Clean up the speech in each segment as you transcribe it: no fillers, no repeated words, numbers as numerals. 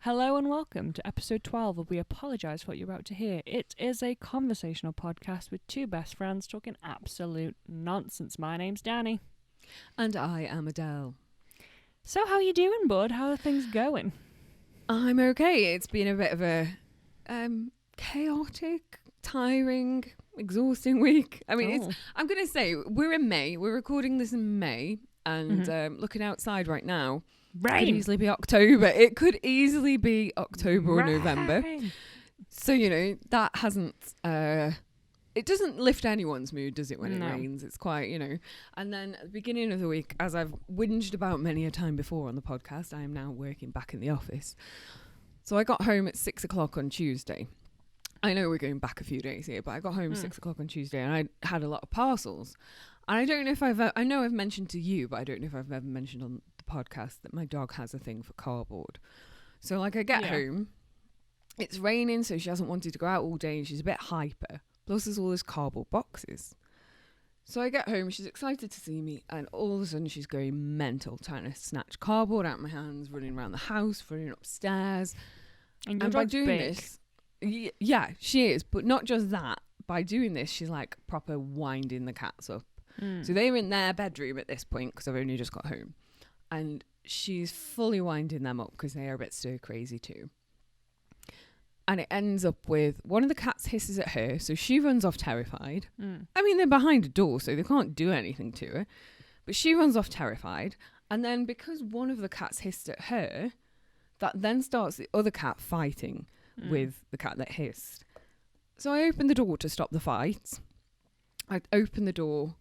Hello and welcome to episode 12 of We Apologise for what you're about to hear. It is a conversational podcast with two best friends talking absolute nonsense. My name's Dani. And I am Adele. So how are you doing, bud? How are things going? I'm okay. It's been a bit of a chaotic, tiring, exhausting week. I mean, I'm going to say, we're in May. We're recording this in May. And looking outside right now, Rain. Could easily be October. It could easily be October or November. So, you know, that hasn't... it doesn't lift anyone's mood, does it, when it rains? It's quite, you know. And then at the beginning of the week, as I've whinged about many a time before on the podcast, I am now working back in the office. So I got home at 6 o'clock on Tuesday. I know we're going back a few days here, but I got home at 6 o'clock on Tuesday and I had a lot of parcels. And I don't know if I know I've mentioned to you, but I don't know if I've ever mentioned on the podcast that my dog has a thing for cardboard. So like I get home, it's raining, so she hasn't wanted to go out all day and she's a bit hyper. Plus there's all these cardboard boxes. So I get home, she's excited to see me, and all of a sudden she's going mental, trying to snatch cardboard out of my hands, running around the house, running upstairs. And by doing this, yeah, she is. But not just that. By doing this, she's like proper winding the cats up. So they're in their bedroom at this point because I've only just got home. And she's fully winding them up because they are a bit stir crazy too. And it ends up with one of the cats hisses at her, so she runs off terrified. I mean, they're behind a door, so they can't do anything to her. But she runs off terrified. And then because one of the cats hissed at her, that then starts the other cat fighting with the cat that hissed. So I opened the door to stop the fight. I opened the door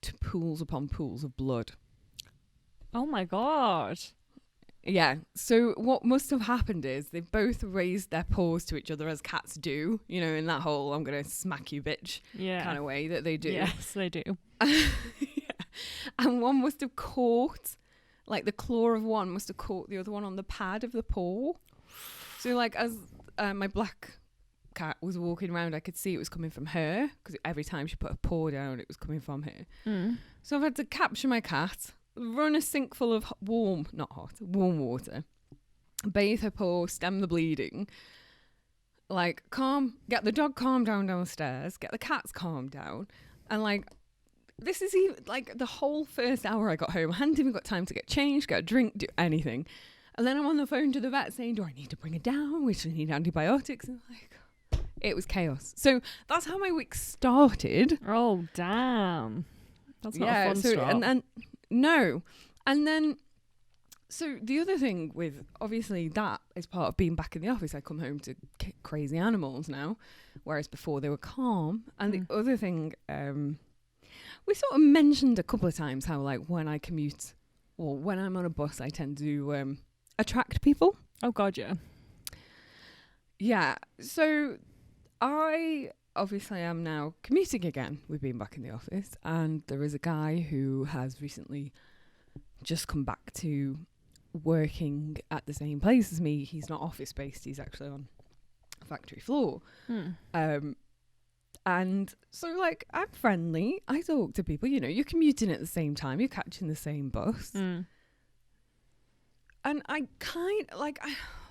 to pools upon pools of blood. Oh my God. Yeah. So what must have happened is they've both raised their paws to each other as cats do, you know, in that whole I'm going to smack you bitch kind of way that they do. Yes, they do. And one must have caught, like the claw of one must have caught the other one on the pad of the paw. So like as my black cat was walking around, I could see it was coming from her because every time she put a paw down, it was coming from her. So I've had to capture my cat, run a sink full of warm water, bathe her paw, stem the bleeding, like get the dog calmed down downstairs, get the cats calmed down, and like this is even like the whole first hour I got home, I hadn't even got time to get changed, get a drink, do anything. And then I'm on the phone to the vet saying, do I need to bring her down? Which I need antibiotics? And like, it was chaos. So that's how my week started. Oh, damn. That's not a fun start. And then, so the other thing with, obviously that is part of being back in the office. I come home to crazy animals now, whereas before they were calm. And the other thing, we sort of mentioned a couple of times how like when I commute, or when I'm on a bus, I tend to attract people. Oh, God, yeah. Yeah. So I obviously am now commuting again. We've been back in the office, and there is a guy who has recently just come back to working at the same place as me. He's not office based, he's actually on a factory floor. And so like I'm friendly, I talk to people, you know, you're commuting at the same time, you're catching the same bus. And I kind of like,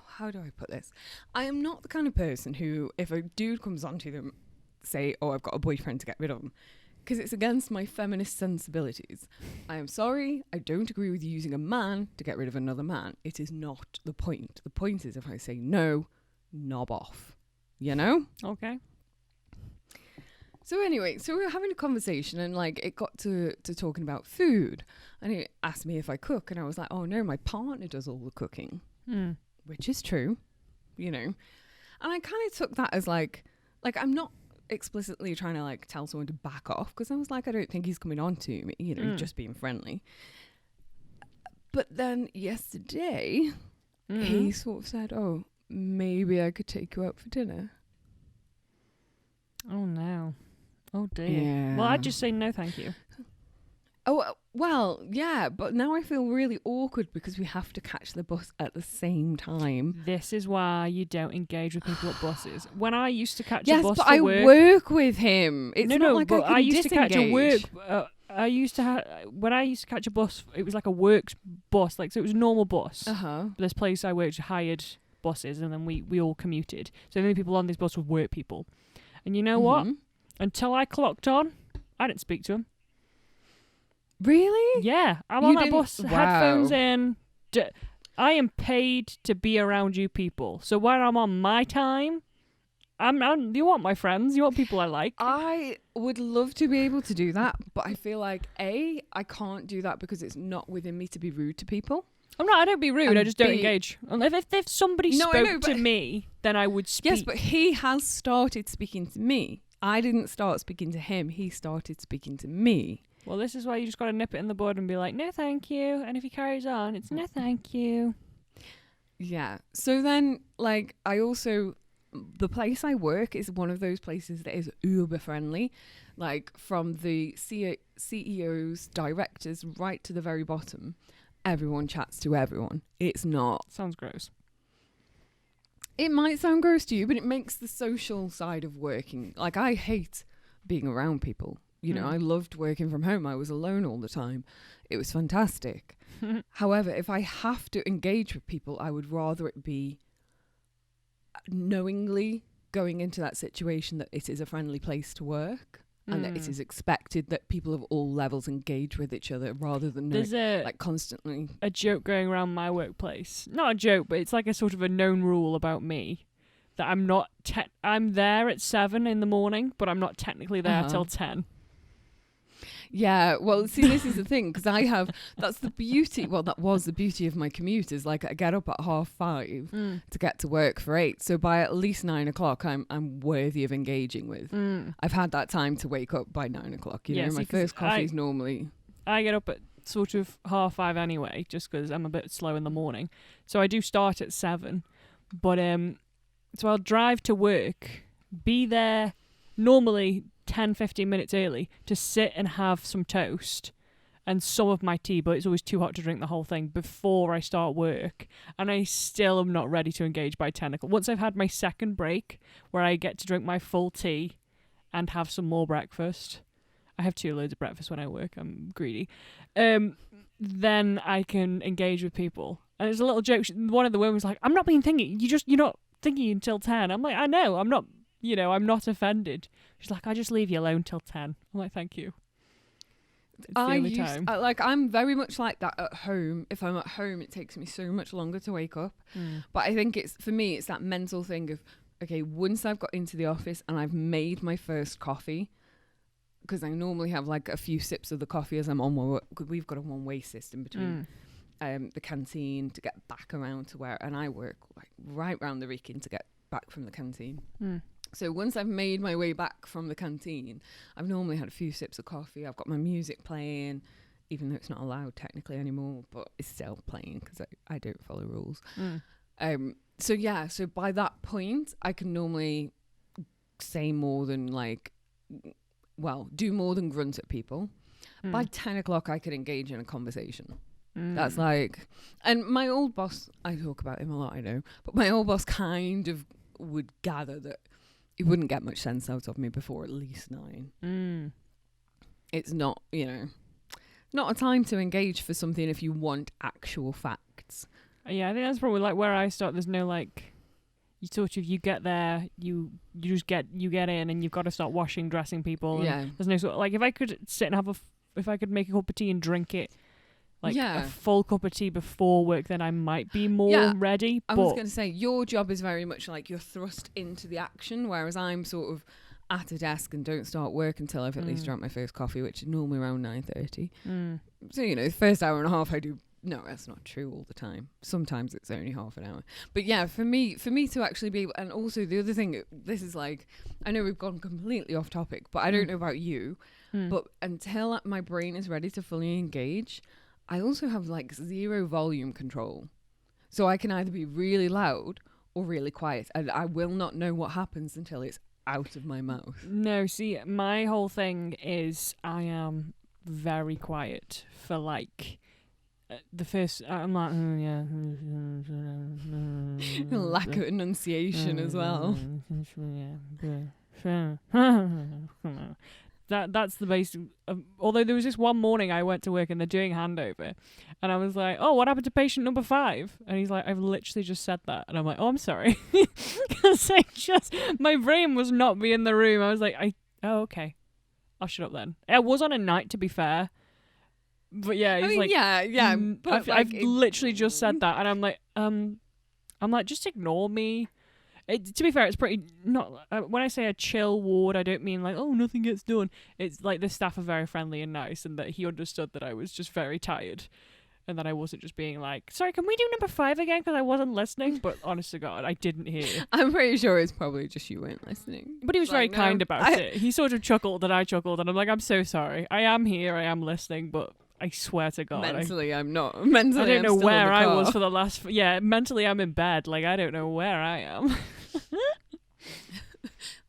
how do I put this? I am not the kind of person who, if a dude comes onto them, say, oh, I've got a boyfriend to get rid of him, because it's against my feminist sensibilities. I am sorry, I don't agree with you using a man to get rid of another man. It is not the point. The point is if I say no, knob off, you know? Okay. So anyway, so we were having a conversation and like it got to talking about food, and he asked me if I cook, and I was like, oh no, my partner does all the cooking. Which is true, you know. And I kind of took that as like I'm not explicitly trying to like tell someone to back off, because I was like, I don't think he's coming on to me, you know, just being friendly. But then yesterday, he sort of said, oh, maybe I could take you out for dinner. Oh, no. Oh, dear. Yeah. Well, I'd just say no, thank you. Oh, well, yeah, but now I feel really awkward because we have to catch the bus at the same time. This is why you don't engage with people at buses. When I used to catch a yes, bus but for I work with him. It's no, not no, like but I used to catch a work. disengage. When I used to catch a bus, it was like a works bus, like so it was a normal bus. Uh-huh. This place I worked hired buses, and then we all commuted. So the only people on this bus were work people. And you know what? Until I clocked on, I didn't speak to them. Really? Yeah, I'm on that bus, headphones in. I am paid to be around you people. So when I'm on my time, you want my friends, you want people I like. I would love to be able to do that, but I feel like I can't do that because it's not within me to be rude to people. I don't be rude, I just don't engage. If somebody spoke to me, then I would speak. Yes, but he has started speaking to me. I didn't start speaking to him, he started speaking to me. Well, this is why you just got to nip it in the bud and be like, no, thank you. And if he carries on, it's no, thank you. Yeah. So then, like, the place I work is one of those places that is uber friendly. Like, from the CEOs, directors, right to the very bottom, everyone chats to everyone. It's not. Sounds gross. It might sound gross to you, but it makes the social side of working. Like, I hate being around people. You know, I loved working from home. I was alone all the time. It was fantastic. However, if I have to engage with people, I would rather it be knowingly going into that situation that it is a friendly place to work and that it is expected that people of all levels engage with each other rather than like constantly. A joke going around my workplace. Not a joke, but it's like a sort of a known rule about me. That I'm not... I'm there at 7 in the morning, but I'm not technically there till 10. Yeah, well, see, this is the thing, because that's the beauty, well, that was the beauty of my commute, is like I get up at 5:30 to get to work for 8, so by at least 9 o'clock I'm worthy of engaging with. I've had that time to wake up by 9 o'clock, you know, my first coffee's normally... I get up at sort of 5:30 anyway, just because I'm a bit slow in the morning, so I do start at 7, but so I'll drive to work, be there normally 10-15 minutes early to sit and have some toast and some of my tea, but it's always too hot to drink the whole thing before I start work, and I still am not ready to engage by 10 o'clock. Once I've had my second break where I get to drink my full tea and have some more breakfast, I have 2 loads of breakfast when I work, I'm greedy, then I can engage with people. And it's a little joke, one of the women was like, I'm not being thingy, you're not thinking until 10. I'm like, I know, I'm not, I'm not offended. She's like, I just leave you alone till 10. I'm like, thank you. It's the only time. I'm very much like that at home. If I'm at home, it takes me so much longer to wake up. But I think for me, it's that mental thing of, okay, once I've got into the office and I've made my first coffee, because I normally have like a few sips of the coffee as I'm on my work, because we've got a one-way system between the canteen to get back around to where, and I work like right round the Wrekin to get back from the canteen. So once I've made my way back from the canteen, I've normally had a few sips of coffee. I've got my music playing, even though it's not allowed technically anymore, but it's still playing because I don't follow rules. So by that point, I can normally say more than do more than grunt at people. By 10 o'clock, I could engage in a conversation. That's like, and my old boss, I talk about him a lot, I know, but my old boss kind of would gather that he wouldn't get much sense out of me before at least 9. It's not, not a time to engage for something if you want actual facts. Yeah, I think that's probably like where I start. There's no you get there, you get in, and you've got to start washing, dressing people. And there's no sort of, like, if I could sit and if I could make a cup of tea and drink it, a full cup of tea before work, then I might be more ready. I was going to say, your job is very much like you're thrust into the action, whereas I'm sort of at a desk and don't start work until I've at least drank my first coffee, which is normally around 9:30. So, the first hour and a half I do. No, that's not true all the time. Sometimes it's only half an hour. But yeah, for me to actually be able, and also the other thing, this is like, I know we've gone completely off topic, but I don't know about you, but until my brain is ready to fully engage, I also have like 0 volume control. So I can either be really loud or really quiet, and I will not know what happens until it's out of my mouth. No, see, my whole thing is I am very quiet for like the first, I'm like, lack of enunciation as well. That's the basic. Although there was this one morning I went to work and they're doing handover, and I was like, "Oh, what happened to patient number 5?" And he's like, "I've literally just said that," and I'm like, "Oh, I'm sorry," because my brain was not be in the room. I was like, "Oh, okay, I'll shut up then." I was on a night, to be fair, but yeah, he's like, yeah. But I've literally just said that, and I'm like, just ignore me. To be fair, it's pretty not. When I say a chill ward, I don't mean like, oh, nothing gets done. It's like the staff are very friendly and nice, and that he understood that I was just very tired, and that I wasn't just being like, sorry, can we do number 5 again? Because I wasn't listening. But honest to God, I didn't hear. I'm pretty sure it's probably just you weren't listening. But he was very kind about it. He sort of chuckled and I chuckled, and I'm like, I'm so sorry. I am here. I am listening, but I swear to God, mentally I'm not. Mentally, I don't know where I was car. for the last. Mentally I'm in bed. Like, I don't know where I am.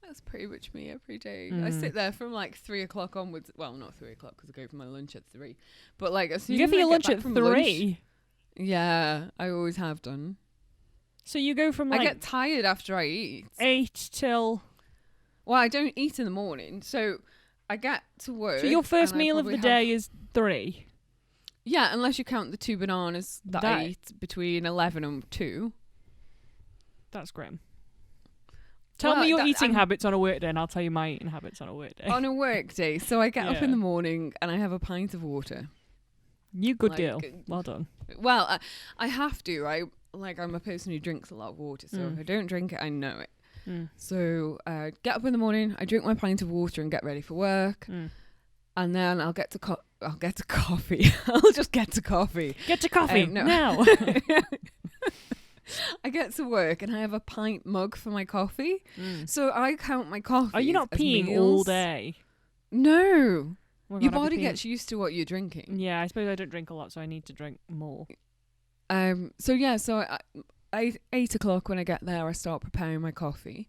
That's pretty much me every day. I sit there from like 3 o'clock onwards. Well, not 3 o'clock because I go for my lunch at 3. But like, as soon you as go for I your get lunch back at from 3. Lunch, yeah, I always have done. So you go from like I get tired after I eat. 8 till. Well, I don't eat in the morning, so I get to work. So your first meal of the day is 3. Yeah, unless you count the 2 bananas that I eat between 11 and 2. That's grim. Tell me your eating habits on a work day, and I'll tell you my eating habits on a work day. On a work day, so I get up in the morning and I have a pint of water. You good deal. Well done. Well, I have to. I'm a person who drinks a lot of water, so if I don't drink it, I know it. So get up in the morning, I drink my pint of water and get ready for work, and then I'll get to coffee. I'll just get to coffee. Get to coffee now. I get to work and I have a pint mug for my coffee. So I count my coffee. Are you not peeing meals. all day? No. Oh Your body gets used to what you're drinking. Yeah, I suppose I don't drink a lot, so I need to drink more. So I 8 o'clock when I get there, I start preparing my coffee.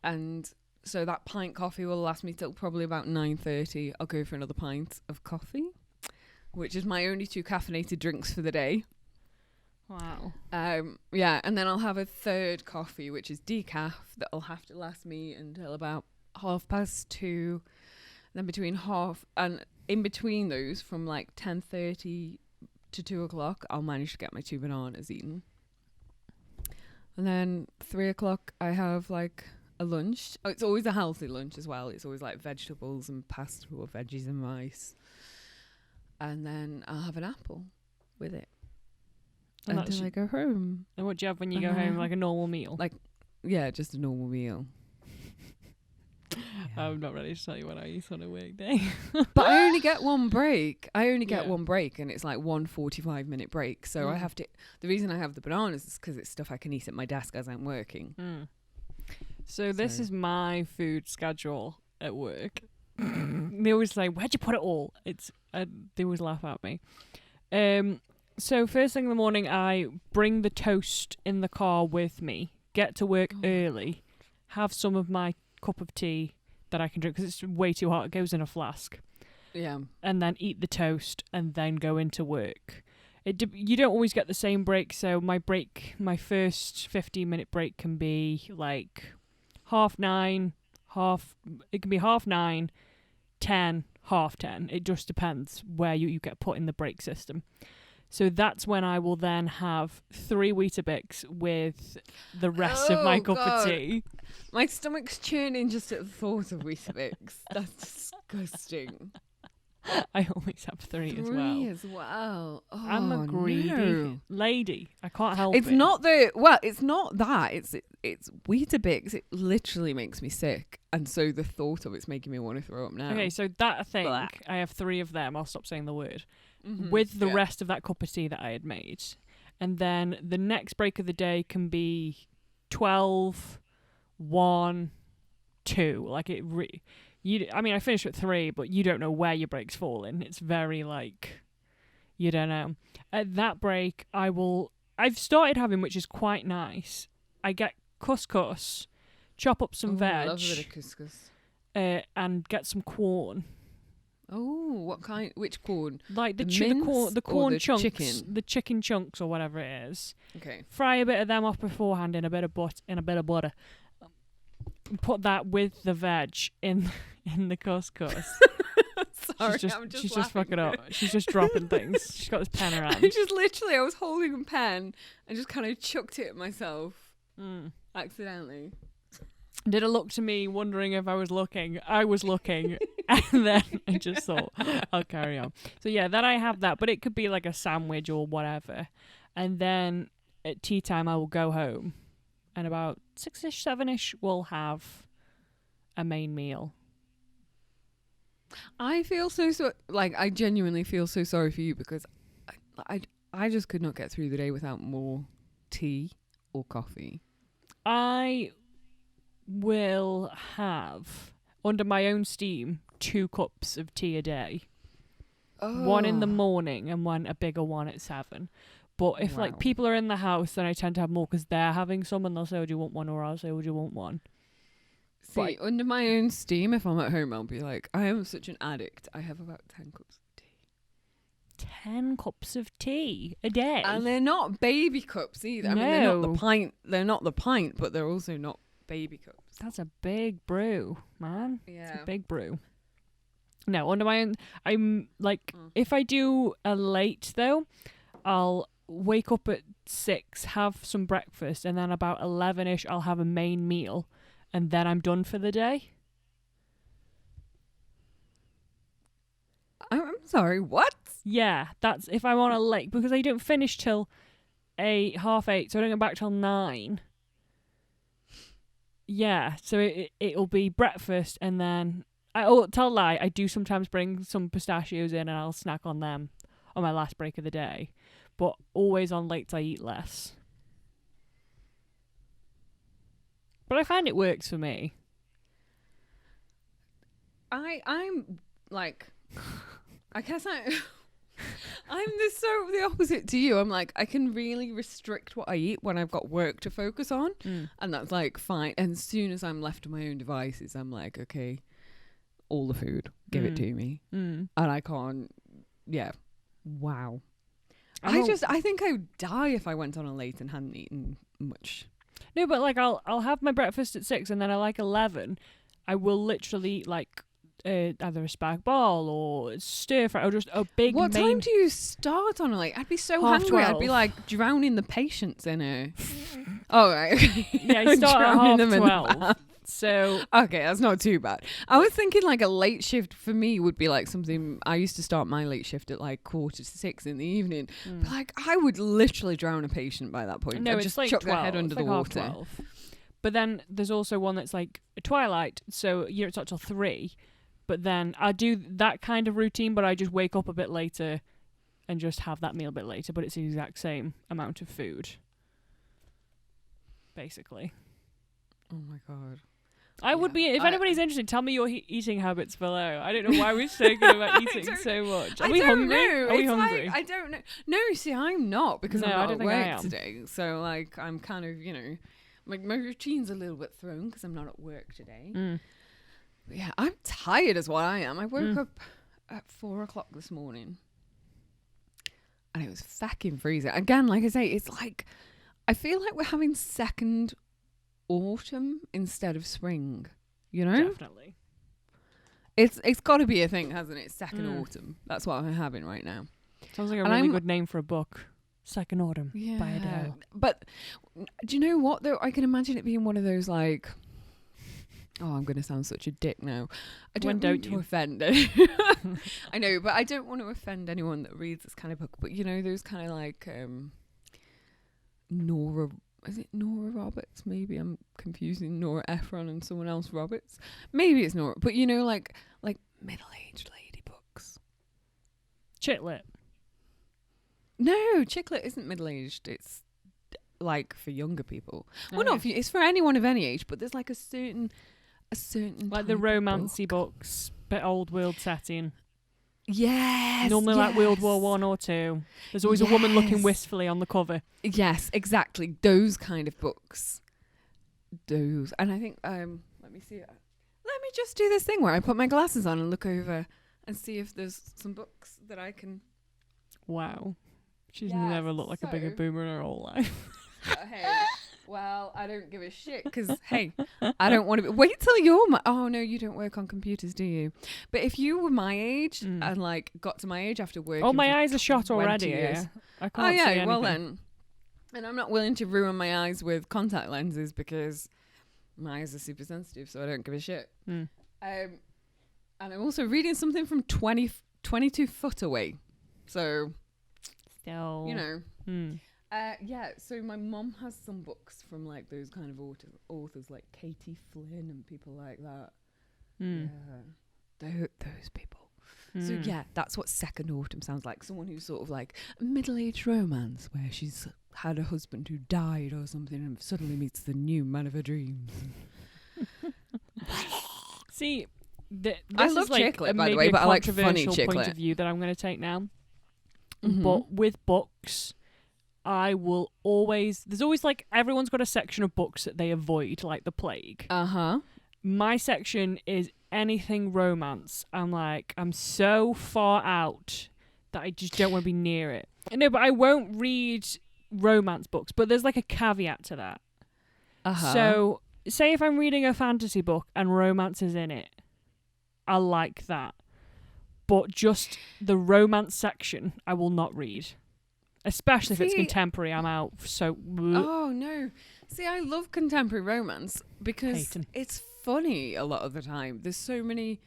And so that pint coffee will last me till probably about 9:30. I'll go for another pint of coffee, which is my only 2 caffeinated drinks for the day. Wow. And then I'll have a third coffee, which is decaf, that'll have to last me until about 2:30. Then in between those, from like 10:30 to 2 o'clock, I'll manage to get my 2 bananas eaten. And then 3 o'clock, I have like a lunch. Oh, it's always a healthy lunch as well. It's always like vegetables and pasta or veggies and rice. And then I'll have an apple with it. Until I go home. And what do you have when you go home? Like a normal meal? Yeah, just a normal meal. I'm not ready to tell you what I eat on a weekday. But I only get one break. One break, and it's like 1 45-minute break. So I have to. The reason I have the bananas is because it's stuff I can eat at my desk as I'm working. So this is my food schedule at work. They always say, "Where'd you put it all?" They always laugh at me. So first thing in the morning, I bring the toast in the car with me, get to work early, have some of my cup of tea that I can drink because it's way too hot. It goes in a flask. Yeah. And then eat the toast and then go into work. You don't always get the same break. So my first 15-minute break can be like 9:30, it can be 9:30, 10, 10:30. It just depends where you get put in the break system. So that's when I will then have 3 Weetabix with the rest of my cup of tea. My stomach's churning just at the thought of Weetabix. That's disgusting. I always have 3 as well. 3 as well. Oh, I'm a greedy lady. I can't help it. It's not that. It's Weetabix. It literally makes me sick. And so the thought of it's making me want to throw up now. Okay, so that I think I have 3 of them. I'll stop saying the word. With the rest of that cup of tea that I had made. And then the next break of the day can be 12, 1, 2. Like it I finish at 3, but you don't know where your breaks fall in. It's very you don't know. At that break, I've started having, which is quite nice. I get couscous, chop up some veg. I love a bit of couscous. And get some corn. Oh, what kind? Which corn? Like the corn chunks, the chicken chunks or whatever it is. Okay. Fry a bit of them off beforehand in a bit of butter. Put that with the veg in in the couscous. Sorry, she's just fucking up. She's just dropping things. She's got this pen around. I was holding a pen and just kind of chucked it at myself accidentally. Did it look to me, wondering if I was looking? I was looking, and then I just thought, I'll carry on. So yeah, then I have that, but it could be like a sandwich or whatever. And then at tea time, I will go home, and about 6ish, 7ish, we'll have a main meal. I feel so like I genuinely feel so sorry for you because I just could not get through the day without more tea or coffee. I will have, under my own steam, 2 cups of tea a day. Oh. One in the morning and a bigger one at 7. But if like people are in the house, then I tend to have more because they're having some and they'll say, "Would you want one?" or I'll say, "Would you want one?" See, under my own steam, if I'm at home, I'll be like, I am such an addict. I have about 10 cups of tea. 10 cups of tea a day? And they're not baby cups either. I mean, they're not the pint. They're not the pint, but they're also not baby cups. That's a big brew, man. Yeah. It's a big brew. No, under my own, I'm like, if I do a late though, I'll wake up at 6, have some breakfast, and then about 11ish, I'll have a main meal. And then I'm done for the day. I'm sorry, what? Yeah, that's if I'm on a late, because I don't finish till 8:30, so I don't get back till 9. Yeah, so it'll be breakfast, and then tell a lie, I do sometimes bring some pistachios in, and I'll snack on them on my last break of the day. But always on late, I eat less. But I find it works for me. I'm like, I guess I'm the opposite to you. I'm like, I can really restrict what I eat when I've got work to focus on. And that's like fine. And as soon as I'm left to my own devices, I'm like, okay, all the food, give it to me. And I can't, wow. I think I would die if I went on a late and hadn't eaten much. No, but like I'll have my breakfast at 6, and then at like 11, I will literally eat like either a spag ball or stir fry or just a big. What time do you start on? Like, I'd be so hungry. 12:30. I'd be like drowning the patients in it. Oh right. Yeah, you start at 12:30. So okay, that's not too bad. I was thinking like a late shift for me would be like something. I used to start my late shift at like 5:45 in the evening. But like I would literally drown a patient by that point. No, I'd it's just like chuck 12, their head under the like water. 12. But then there's also one that's like a twilight, so it's not till 3. But then I do that kind of routine, but I just wake up a bit later and just have that meal a bit later. But it's the exact same amount of food, basically. Oh my god. I would be, if anybody's interested, tell me your eating habits below. I don't know why we're so good about eating so much. Are we hungry? Are we hungry? Like, I don't know. No, see, I'm not because I'm not at work today. So, like, I'm kind of, my routine's a little bit thrown because I'm not at work today. But yeah, I'm tired is what I am. I woke up at 4:00 this morning and it was fucking freezing. Again, like I say, it's like, I feel like we're having second autumn instead of spring, Definitely. It's got to be a thing, hasn't it? Second autumn. That's what I'm having right now. Sounds like a really good name for a book. Second Autumn by Adele. But do you know what though? I can imagine it being one of those like, oh, I'm going to sound such a dick now. I don't want to offend I know, but I don't want to offend anyone that reads this kind of book. But those kind of like Nora. Is it Nora Roberts? Maybe I'm confusing Nora Ephron and someone else Roberts. Maybe it's Nora, but like middle-aged lady books. Chick-lit. No, chick-lit isn't middle-aged. It's like for younger people. Well, not for you. It's for anyone of any age, but there's like a certain like the romancy books, bit old world setting. Yes. Normally like World War 1 or 2. There's always a woman looking wistfully on the cover. Yes, exactly. Those kind of books. Those. And I think, let me see. Let me just do this thing where I put my glasses on and look over and see if there's some books that I can. Wow. She's never looked like a bigger boomer in her whole life. Hey, well, I don't give a shit because, hey, I don't want to wait till you're oh no, you don't work on computers, do you? But if you were my age and like got to my age after working, oh, my eyes are shot already. Years, I can't see anything. Well then, and I'm not willing to ruin my eyes with contact lenses because my eyes are super sensitive, so I don't give a shit. And I'm also reading something from 22 foot away, so still, you know. Yeah, so my mum has some books from like those kind of authors like Katie Flynn and people like that. Yeah, those people. So yeah, that's what Second Autumn sounds like. Someone who's sort of like a middle-aged romance where she's had a husband who died or something and suddenly meets the new man of her dreams. See, I love is like chiclet, by the way, but I like funny chiclet. Point of view that I'm going to take now. But with books, I will always... There's always like... Everyone's got a section of books that they avoid, like the plague. My section is anything romance. I'm so far out that I just don't want to be near it. No, but I won't read romance books, but there's like a caveat to that. So, say if I'm reading a fantasy book and romance is in it, I like that. But just the romance section, I will not read. Especially if it's contemporary, I'm out. So, oh no. See, I love contemporary romance because it's funny a lot of the time. There's so many.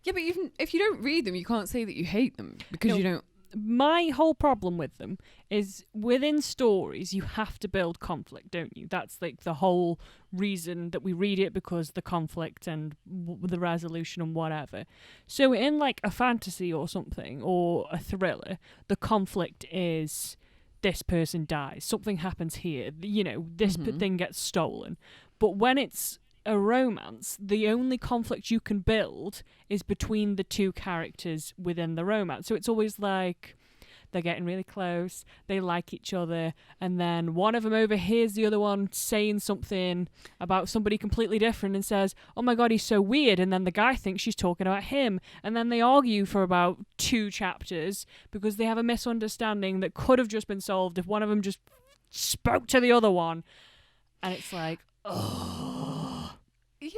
Yeah, but even if you don't read them, you can't say that you hate them because you don't. My whole problem with them is within stories, you have to build conflict, don't you? That's like the whole reason that we read it, because the conflict and the resolution and whatever. So in like a fantasy or something or a thriller, the conflict is this person dies, something happens here, you know, this thing gets stolen. But when it's a romance, the only conflict you can build is between the two characters within the romance. So it's always like they're getting really close, they like each other, and then one of them overhears the other one saying something about somebody completely different and says, oh my god, he's so weird, and then the guy thinks she's talking about him, and then they argue for about 2 chapters because they have a misunderstanding that could have just been solved if one of them just spoke to the other one. And it's like, oh. Yeah,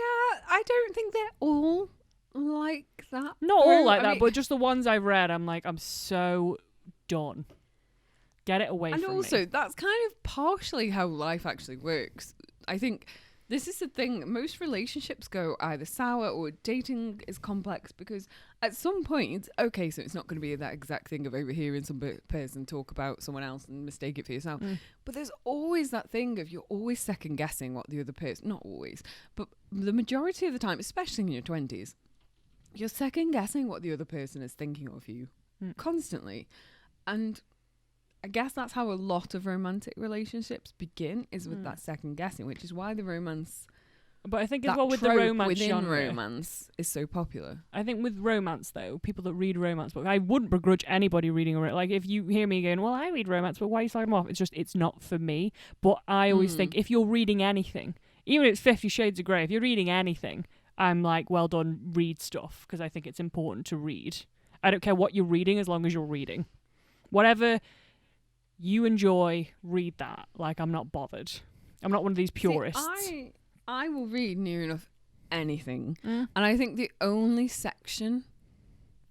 I don't think they're all like that. Not all like that, but just the ones I've read, I'm like, I'm so done. Get it away from me. And also, that's kind of partially how life actually works. I think this is the thing. Most relationships go either sour or dating is complex because at some point, okay, so it's not going to be that exact thing of overhearing some person talk about someone else and mistake it for yourself. But there's always that thing of you're always second guessing what the other person, not always, but the majority of the time, especially in your 20s, you're second guessing what the other person is thinking of you constantly. And I guess that's how a lot of romantic relationships begin, is with that second guessing, which is why the romance... But I think as well with the romance within genre, romance is so popular. I think with romance, though, people that read romance books, I wouldn't begrudge anybody reading a like if you hear me going, well, I read romance, but why are you slagging them off? It's just, it's not for me. But I always think if you're reading anything, even if it's 50 Shades of Grey, if you're reading anything, I'm like, well done, read stuff, because I think it's important to read. I don't care what you're reading as long as you're reading. Whatever you enjoy, read that. Like, I'm not bothered. I'm not one of these purists. See, I will read near enough anything. And I think the only section...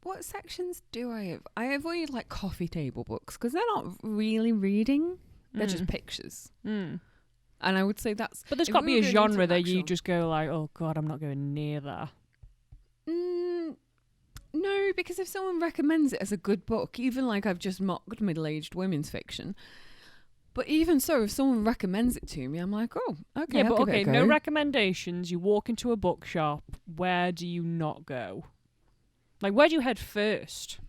What sections do I have? I avoid, like, coffee table books, because they're not really reading. They're just pictures. And I would say that's... But there's got to be a genre that you just go like, oh, God, I'm not going near that. No, because if someone recommends it as a good book, even like I've just mocked middle-aged women's fiction... But even so, if someone recommends it to me, I'm like, oh, okay. Yeah, but okay, no recommendations. You walk into a bookshop. Where do you not go? Like, where do you head first?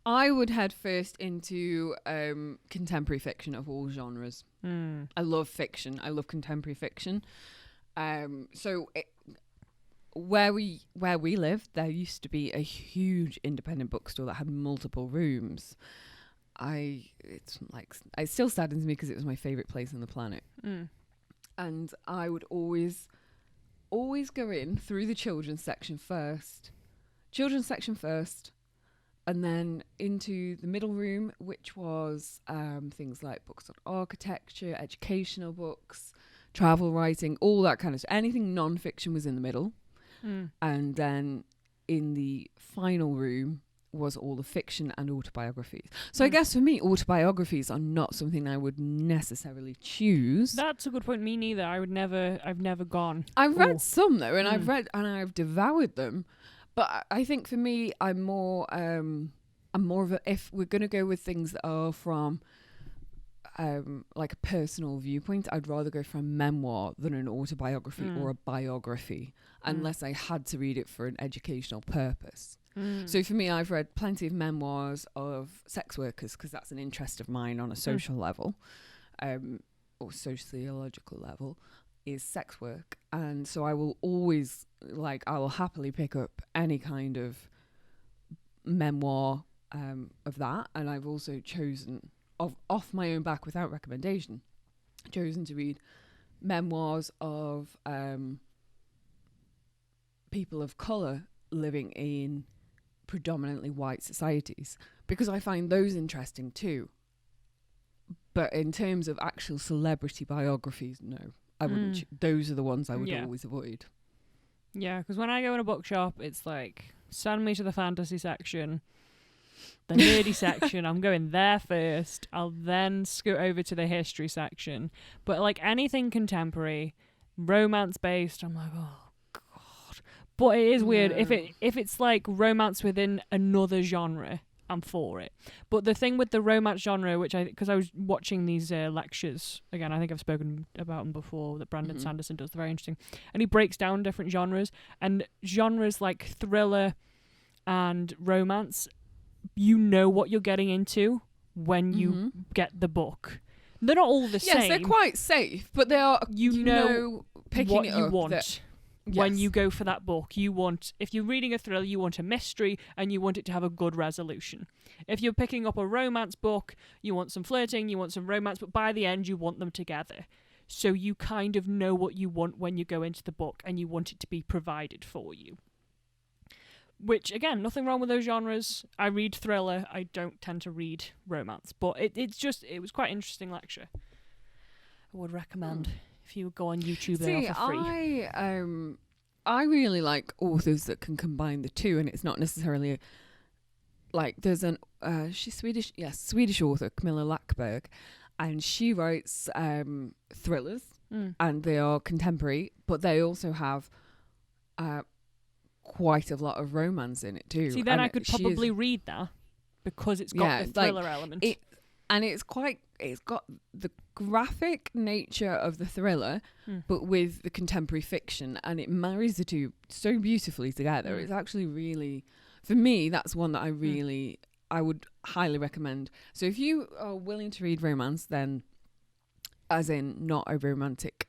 I would head first into contemporary fiction of all genres. I love fiction. I love contemporary fiction. Where we live, there used to be a huge independent bookstore that had multiple rooms. It still saddens me because it was my favorite place on the planet. And I would always go in through the children's section first, and then into the middle room, which was things like books on architecture, educational books, travel writing, all that kind of stuff. Anything non-fiction was in the middle. And then in the final room was all the fiction and autobiographies. So I guess for me, autobiographies are not something I would necessarily choose. That's a good point. Me neither. I've never gone. I've read some though, and I've devoured them. But I think for me, I'm more of a, if we're going to go with things that are from like a personal viewpoint, I'd rather go for a memoir than an autobiography or a biography, unless I had to read it for an educational purpose. So for me, I've read plenty of memoirs of sex workers because that's an interest of mine on a social level, or sociological level, is sex work. And so I will always, I will happily pick up any kind of memoir of that. And I've also chosen, off my own back without recommendation, chosen to read memoirs of people of colour living in predominantly white societies, because I find those interesting too. But in terms of actual celebrity biographies, no, I wouldn't. Those are the ones I would always avoid. Yeah, because when I go in a bookshop, it's like, send me to the fantasy section, the nerdy section. I'm going there first. I'll then scoot over to the history section. But like anything contemporary, romance based, I'm like, oh. But it is weird if it's like romance within another genre, I'm for it. But the thing with the romance genre, because I was watching these lectures again, I think I've spoken about them before, that Brandon Sanderson does, they're very interesting, and he breaks down different genres, and genres like thriller and romance, you know what you're getting into when you get the book. They're not all the same. Yes, they're quite safe, but they are. You know picking what it you up want. When you go for that book, if you're reading a thriller, you want a mystery and you want it to have a good resolution. If you're picking up a romance book, you want some flirting, you want some romance, but by the end you want them together. So you kind of know what you want when you go into the book and you want it to be provided for you. Which, again, nothing wrong with those genres. I read thriller, I don't tend to read romance. But it was quite an interesting lecture. I would recommend. If you go on YouTube, they are for free. I really like authors that can combine the two, and it's not necessarily there's she's Swedish, Swedish author Camilla Lackberg, and she writes thrillers, and they are contemporary, but they also have quite a lot of romance in it too. See, then I could probably read that because it's got the thriller element. It's got the graphic nature of the thriller, but with the contemporary fiction, and it marries the two so beautifully together. It's actually really, for me, that's one that I would highly recommend. So if you are willing to read romance, then as in not a romantic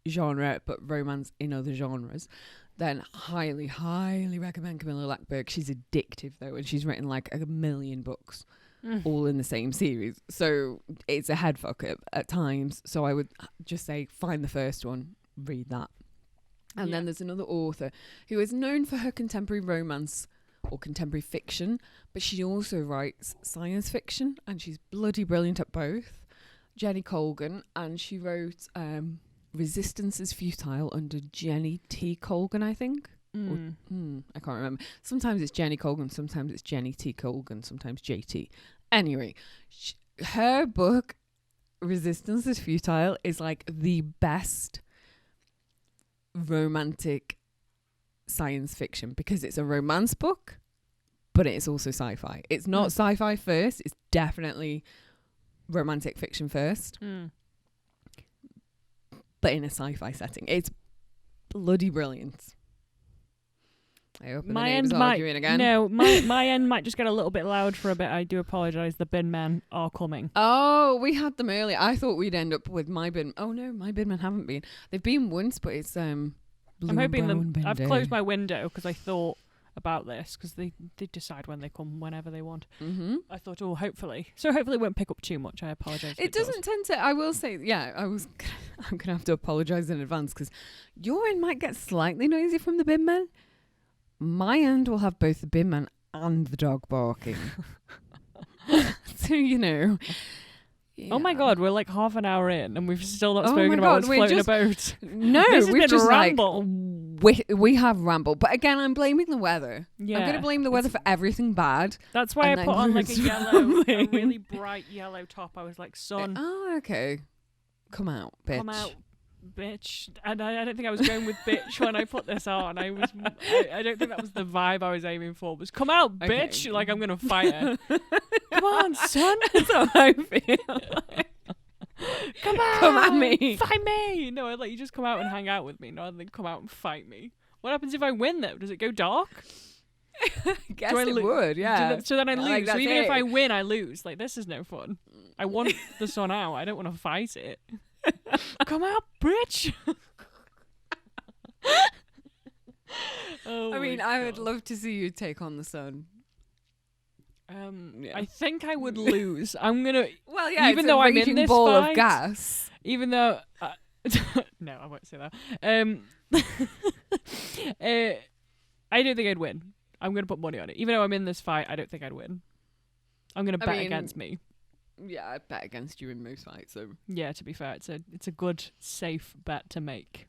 genre, but romance in other genres, then highly, highly recommend Camilla Lackberg. She's addictive though, and she's written like 1 million books. All in the same series, so it's a head fuck at times. So I would just say find the first one, read that. And then there's another author who is known for her contemporary romance or contemporary fiction, but she also writes science fiction, and she's bloody brilliant at both. Jenny Colgan, and she wrote Resistance is Futile under Jenny T. Colgan, I think. I can't remember. Sometimes it's Jenny Colgan, sometimes it's Jenny T. Colgan, sometimes JT. Anyway, her book Resistance is Futile is like the best romantic science fiction, because it's a romance book, but it's also sci-fi. It's not sci-fi first, it's definitely romantic fiction first, but in a sci-fi setting. It's bloody brilliant. I hope my end might again. No, my end might just get a little bit loud for a bit. I do apologise. The bin men are coming. Oh, we had them earlier. I thought we'd end up with my bin. Oh no, my bin men haven't been. They've been once, but it's blue. I'm hoping them. I've closed my window because I thought about this, because they decide when they come whenever they want. I thought, hopefully it won't pick up too much. I apologise. It doesn't tend to. I will say, I'm gonna have to apologise in advance, because your end might get slightly noisy from the bin men. My end will have both the bin man and the dog barking. So, Oh my God, we're like half an hour in and we've still not Oh spoken my about God, what's floating a boat. No, This has we've been just a ramble. We have rambled. But again, I'm blaming the weather. Yeah, I'm going to blame the weather for everything bad. That's why I And put on like a includes yellow, a something. really bright yellow top. I was like, sun, Oh, okay. Come out, bitch. come out, bitch. And I don't think I was going with bitch when I put this on. I don't think that was the vibe I was aiming for. Was come out, Okay. bitch. Like I'm going to fight her. Come on, son. That's how I feel. Come on. Come at me. Fight me. No, I'd let you just come out and hang out with me rather than come out and fight me. What happens if I win though? Does it go dark? I guess Do I it would, yeah. So then I lose. Like, so that's even if it. I win, I lose. Like this is no fun. I want the sun out. I don't want to fight it. Come out, bitch. Oh I mean, my I would God. love to see you take on the sun. Yeah. I think I would lose. I'm gonna, Well, yeah, even it's though a I'm in raging this ball fight, of gas. even though, no, I won't say that. I don't think I'd win. I'm gonna put money on it. Even though I'm in this fight, I don't think I'd win. I'm gonna bet against me. Yeah, I bet against you in most fights. So Yeah, to be fair, it's a good safe bet to make.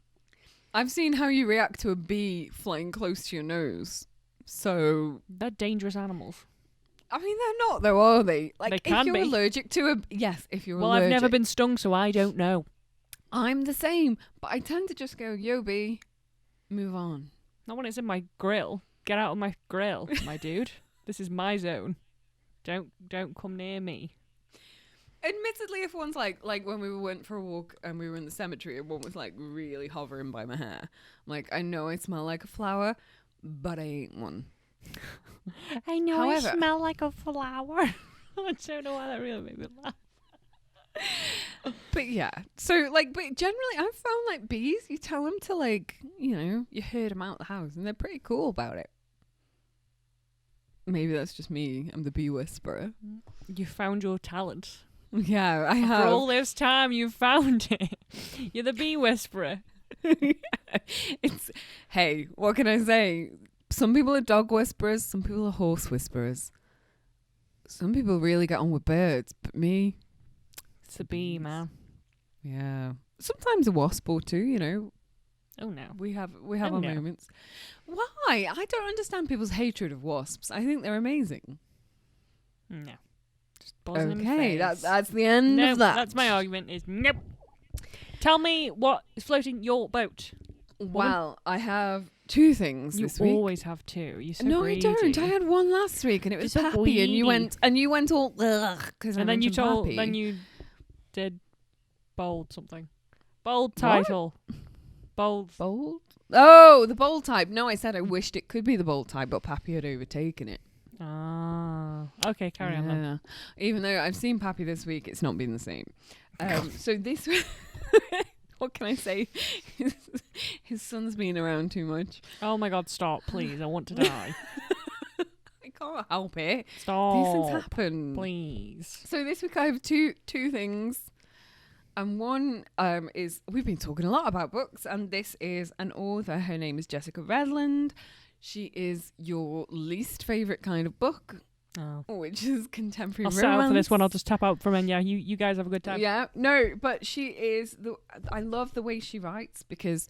I've seen how you react to a bee flying close to your nose. So They're dangerous animals. I mean, they're not though, are they? Like, They if can you're be. allergic to a yes, if you're Well, allergic. I've never been stung, so I don't know. I'm the same, but I tend to just go, yo, bee, move on. Not when it's in my grill. Get out of my grill, my dude. This is my zone. Don't come near me. Admittedly, if one's like when we went for a walk and we were in the cemetery and one was like really hovering by my hair, I'm like, I know I smell like a flower, but I ain't one. I know However- I smell like a flower. I don't know why that really made me laugh. But yeah, so like, but generally I've found like bees, you tell them to like, you know, you herd them out the house and they're pretty cool about it. Maybe that's just me. I'm the bee whisperer. You found your talent. Yeah, I After have. all this time, you found it. You're the bee whisperer. It's, hey, what can I say? Some people are dog whisperers, some people are horse whisperers. Some people really get on with birds, but me, It's a bee, man. yeah. Sometimes a wasp or two, you know. Oh no. We have Oh, our no. moments. Why? I don't understand people's hatred of wasps. I think they're amazing. No. Just buzzing in my Okay, face. that's the end No, of that. that's my argument is nope. Tell me what is floating your boat. Well, I have two things You this week. always have two. You're so No, greedy. I don't. I had one last week, and it was You're so Pappy, and you greedy. went all because And then you did bold something. Bold What? title. Bold. bold. Oh, the bold type. No, I said I wished it could be the bold type, but Pappy had overtaken it. Ah. Okay, carry on then. Yeah. Even though I've seen Pappy this week, it's not been the same. So this, what can I say? His son's been around too much. Oh my God! Stop, please. I want to die. I can't help it. Stop. These things happen. Please. So this week I have two things. And one is, we've been talking a lot about books, and this is an author. Her name is Jessica Redland. She is your least favourite kind of book, Oh. which is contemporary I'll romance. settle for this one. I'll just tap out from Enya. You guys have a good time. Yeah, no, but she is, I love the way she writes because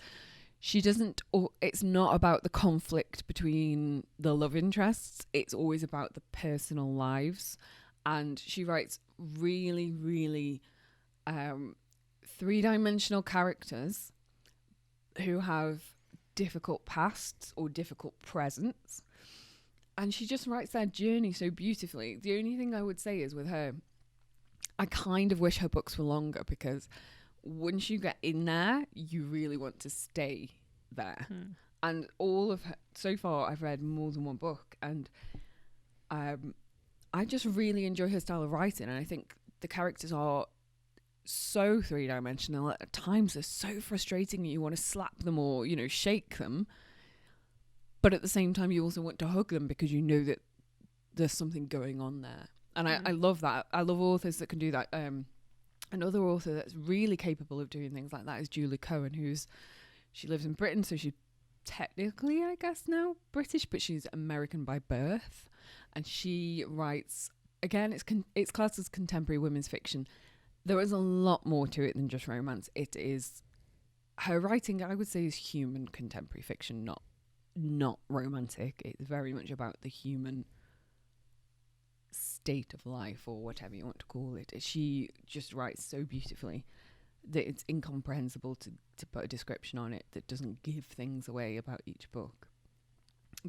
she doesn't, it's not about the conflict between the love interests. It's always about the personal lives. And she writes really, really three-dimensional characters who have difficult pasts or difficult presents, and she just writes their journey so beautifully. The only thing I would say is with her, I kind of wish her books were longer, because once you get in there, you really want to stay there. And all of her, so far I've read more than one book, and I just really enjoy her style of writing, and I think the characters are so three-dimensional. At times they're so frustrating you want to slap them or, you know, shake them, but at the same time you also want to hug them because you know that there's something going on there. And I love that. I love authors that can do that. Another author that's really capable of doing things like that is Julie Cohen, she lives in Britain, so she's technically, I guess now, British, but she's American by birth, and she writes, again, it's classed as contemporary women's fiction. there is a lot more to it than just romance. It is her writing, I would say, is human contemporary fiction, not romantic. It's very much about the human state of life, or whatever you want to call it. She just writes so beautifully that it's incomprehensible to put a description on it that doesn't give things away about each book,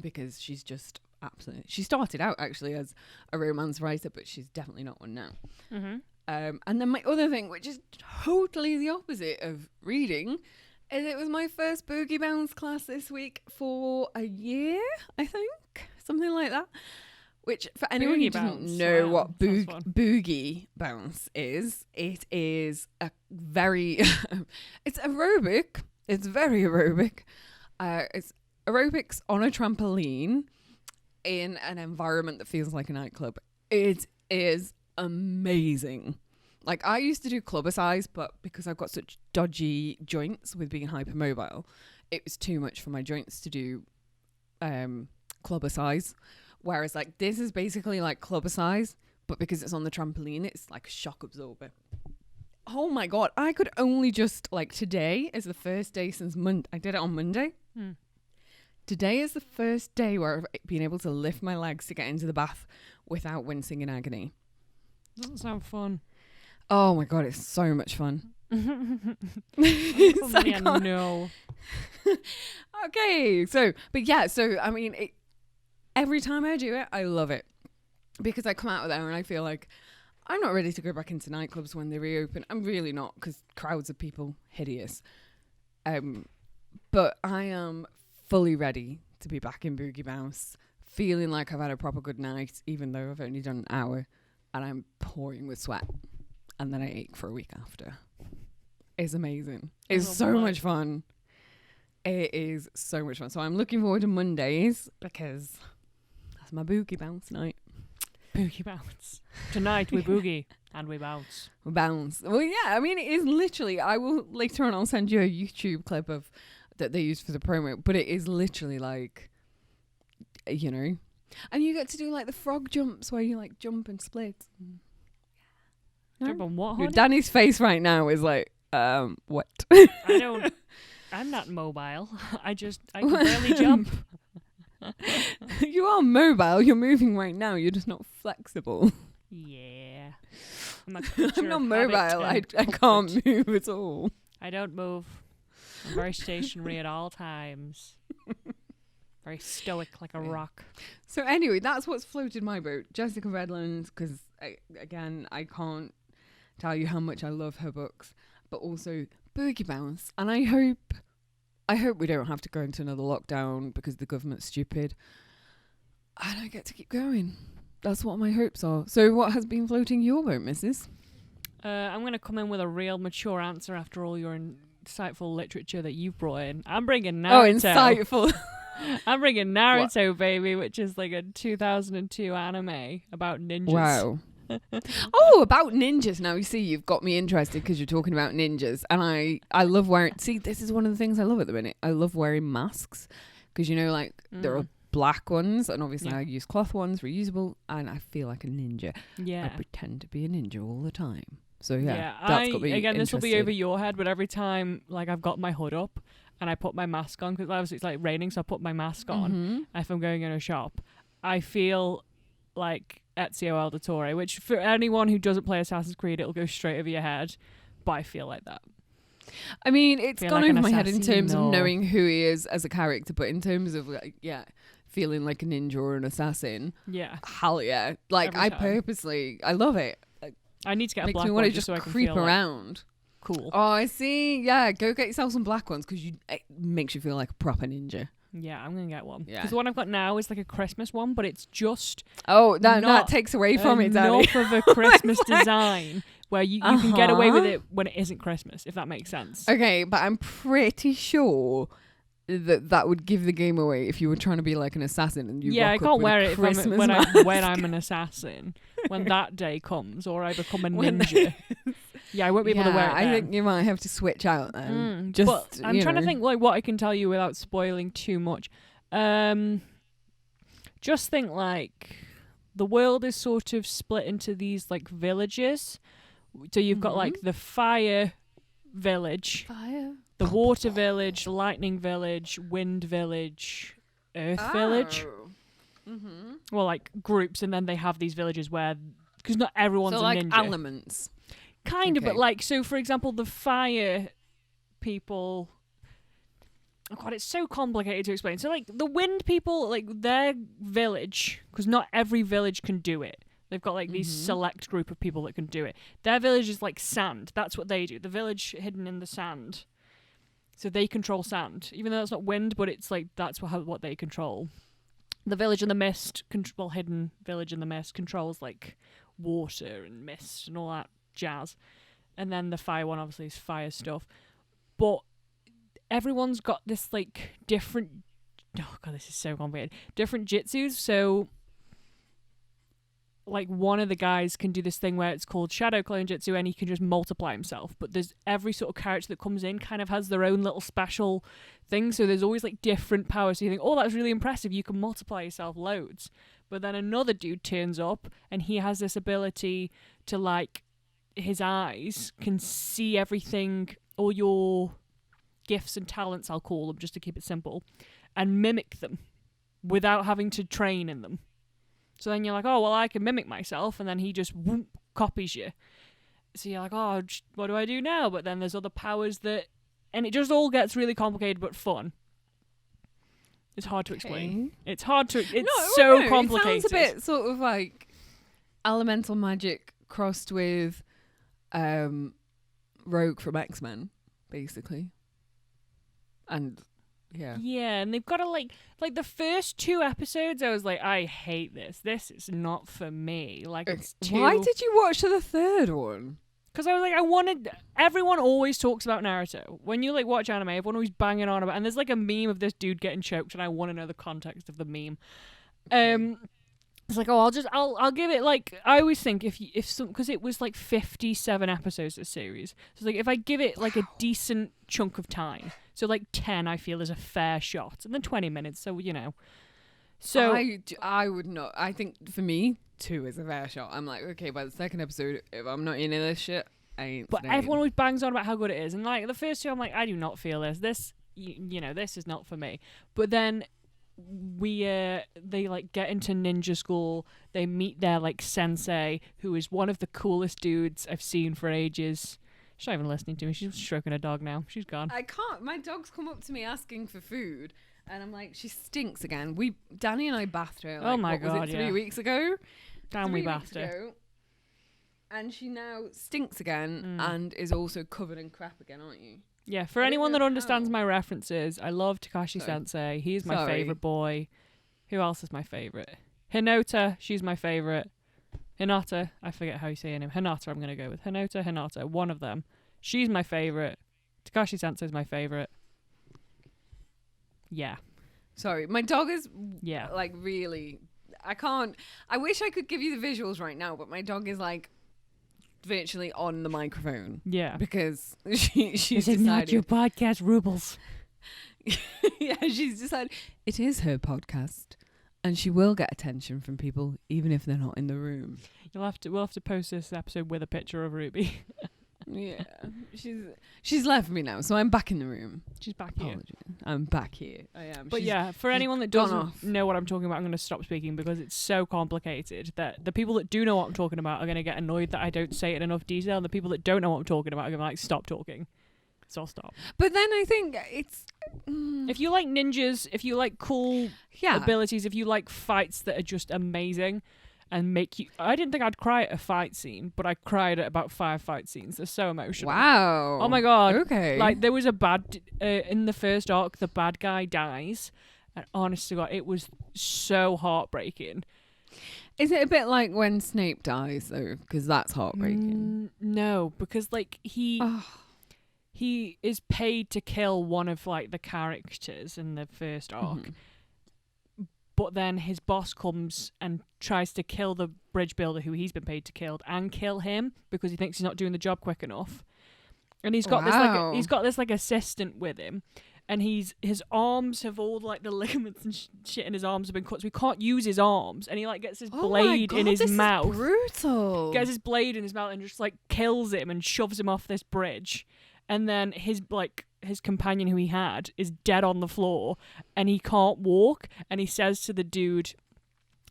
because she's just absolutely, she started out actually as a romance writer, but she's definitely not one now. Mm-hmm. And then my other thing, which is totally the opposite of reading, is it was my first Boogie Bounce class this week for a year, I think, something like that. Which, for anyone who doesn't know what Boogie Bounce is, it is a very, it's aerobic. It's very aerobic. It's aerobics on a trampoline in an environment that feels like a nightclub. It is amazing. Like, I used to do clubbercise, but because I've got such dodgy joints with being hypermobile, it was too much for my joints to do clubbercise. Whereas, like, this is basically like clubbercise, but because it's on the trampoline, it's like a shock absorber. Oh my God. I could only just, like, today is the first day since Monday. I did it on Monday. Today is the first day where I've been able to lift my legs to get into the bath without wincing in agony. Doesn't sound fun. Oh my God, it's so much fun. No. Okay, so I mean, every time I do it, I love it, because I come out of there and I feel like I'm not ready to go back into nightclubs when they reopen. I'm really not, because crowds of people, hideous. But I am fully ready to be back in Boogie Bounce, feeling like I've had a proper good night, even though I've only done an hour, and I'm pouring with sweat, and then I ache for a week after. It's amazing. It's so much fun. It is so much fun. So I'm looking forward to Mondays, because that's my Boogie Bounce night. Boogie Bounce. Tonight we boogie and we bounce. We bounce. Well, yeah, I mean, it is literally, I will later on, I'll send you a YouTube clip of that they used for the promo, but it is literally like, you know, and you get to do like the frog jumps where you like jump and split. Jump on what, honey? Danny's face right now is like, what? I'm not mobile. I can barely jump. You are mobile. You're moving right now. You're just not flexible. Yeah. I'm not mobile. I can't move at all. I don't move. I'm very stationary at all times. Very stoic like a rock. So anyway, that's what's floated my boat. Jessica Redland, because again, I can't tell you how much I love her books, but also Boogie Bounce. And I hope we don't have to go into another lockdown because the government's stupid. And I get to keep going. That's what my hopes are. So what has been floating your boat, Mrs.? I'm going to come in with a real mature answer after all your insightful literature that you've brought in. I'm bringing Naruto. Oh, insightful. I'm bringing Naruto, what? Baby, which is like a 2002 anime about ninjas. Wow. Oh, about ninjas. Now, you see, you've got me interested because you're talking about ninjas. And I love wearing... See, this is one of the things I love at the minute. I love wearing masks because, you know, like, there are black ones, and obviously I use cloth ones, reusable, and I feel like a ninja. Yeah. I pretend to be a ninja all the time. So, that's got me again, this will be over your head, but every time, like, I've got my hood up and I put my mask on, because obviously it's, like, raining, so I put my mask on if I'm going in a shop, I feel like Ezio Auditore, which for anyone who doesn't play Assassin's Creed, it'll go straight over your head, but I feel like that. I mean, it's gone like over my head in terms of knowing who he is as a character, but in terms of, like, feeling like a ninja or an assassin, hell yeah. Like, I purposely, I love it. I need to get a black one. Makes me want to just so I can creep feel around. Like, cool. Oh, I see. Yeah, go get yourself some black ones, because it makes you feel like a proper ninja. Yeah, I'm going to get one. Because the one I've got now is like a Christmas one, but it's just... Oh, that takes away from it, Dani. Enough of a Christmas design where you can get away with it when it isn't Christmas, if that makes sense. Okay, but I'm pretty sure that would give the game away if you were trying to be like an assassin and you I can't wear it when I'm an assassin. When that day comes, or I become a ninja. I won't be able to wear it then. I think you might have to switch out then. But I'm trying to think like what I can tell you without spoiling too much. Just think like the world is sort of split into these like villages So you've got like the fire village, the water village, lightning village, wind village, earth village. Well, like groups, and then they have these villages where, because not everyone's so a like ninja. elements. Kind of, but like, so for example, the fire people. Oh god, it's so complicated to explain. So like the wind people, like their village, because not every village can do it. They've got like these select group of people that can do it. Their village is like sand. That's what they do. The village hidden in the sand. So they control sand, even though that's not wind, but it's like that's what they control. The village in the mist, hidden village in the mist controls like water and mist and all that jazz. And then the fire one obviously is fire stuff. But everyone's got this like different, oh god, this is so complicated, different jitsus. So like one of the guys can do this thing where it's called shadow clone jitsu, and he can just multiply himself. But there's every sort of character that comes in kind of has their own little special thing. So there's always like different powers. So you think, oh, that's really impressive, you can multiply yourself loads. But then another dude turns up and he has this ability to, like, his eyes can see everything, all your gifts and talents, I'll call them, just to keep it simple, and mimic them without having to train in them. So then you're like, oh, well, I can mimic myself, and then he just whoop, copies you. So you're like, oh, what do I do now? But then there's other powers that... And it just all gets really complicated but fun. It's hard to explain. It's hard to... It's so complicated. It sounds a bit sort of like elemental magic crossed with Rogue from X-Men, basically. And... Yeah, and they've got to like the first 2 episodes, I was like, I hate this. This is not for me. Like, it's too... Why did you watch the third one? Because I was like, everyone always talks about Naruto. When you like watch anime, everyone always banging on about, and there's like a meme of this dude getting choked, and I want to know the context of the meme. It's like, oh, I'll give it, like, I always think because it was like 57 episodes of the series. So it's like, if I give it like a decent chunk of time, so like 10 I feel is a fair shot, and then 20 minutes, so you know. So I would not, I think for me 2 is a fair shot. I'm like, okay, by the second episode, if I'm not into this shit, I ain't But staying. everyone always bangs on about how good it is, and like the first 2 I'm like, I do not feel this you know, this is not for me. But then they like get into ninja school, they meet their like sensei, who is one of the coolest dudes I've seen for ages. She's not even listening to me, she's stroking a dog now. She's gone. I can't, my dog's come up to me asking for food, and I'm like, she stinks again. Dani and I bathed her, like, oh my god, was it 3 weeks ago? Damn, we bathed her. And she now stinks again and is also covered in crap again, aren't you? Yeah, for anyone that understands my references, I love Takashi Sensei. He's my favourite boy. Who else is my favourite? Hinata, she's my favourite. Hinata, I forget how you say her name. Hinata, I'm going to go with. Hinata, one of them. She's my favourite. Takashi Sensei's my favourite. Yeah. Sorry, my dog is yeah, like really... I wish I could give you the visuals right now, but my dog is like virtually on the microphone. Yeah. Because she's This decided... is not your podcast, Rubles. Yeah, she's decided it is her podcast and she will get attention from people even if they're not in the room. We'll have to post this episode with a picture of Ruby. Yeah. She's left me now, so I'm back in the room. She's back here. I'm back here. I am. But yeah, for anyone that doesn't know what I'm talking about, I'm going to stop speaking because it's so complicated that the people that do know what I'm talking about are going to get annoyed that I don't say it in enough detail, and the people that don't know what I'm talking about are going to be like, stop talking. So I'll stop. But then I think it's... If you like ninjas, if you like cool abilities, if you like fights that are just amazing and make you... I didn't think I'd cry at a fight scene, but I cried at about 5 fight scenes. They're so emotional. Wow. Oh my god. Okay. Like, there was a in the first arc, the bad guy dies. And honest to God, it was so heartbreaking. Is it a bit like when Snape dies, though? Because that's heartbreaking. No, because, like, he is paid to kill one of, like, the characters in the first arc. Mm-hmm. But then his boss comes and tries to kill the bridge builder who he's been paid to kill and kill him because he thinks he's not doing the job quick enough. And he's got this assistant with him, and his arms have all like the ligaments and shit in his arms have been cut, so he can't use his arms, and he like gets his blade in his mouth. Is brutal. Gets his blade in his mouth and just like kills him and shoves him off this bridge, and then his companion who he had is dead on the floor and he can't walk, and he says to the dude,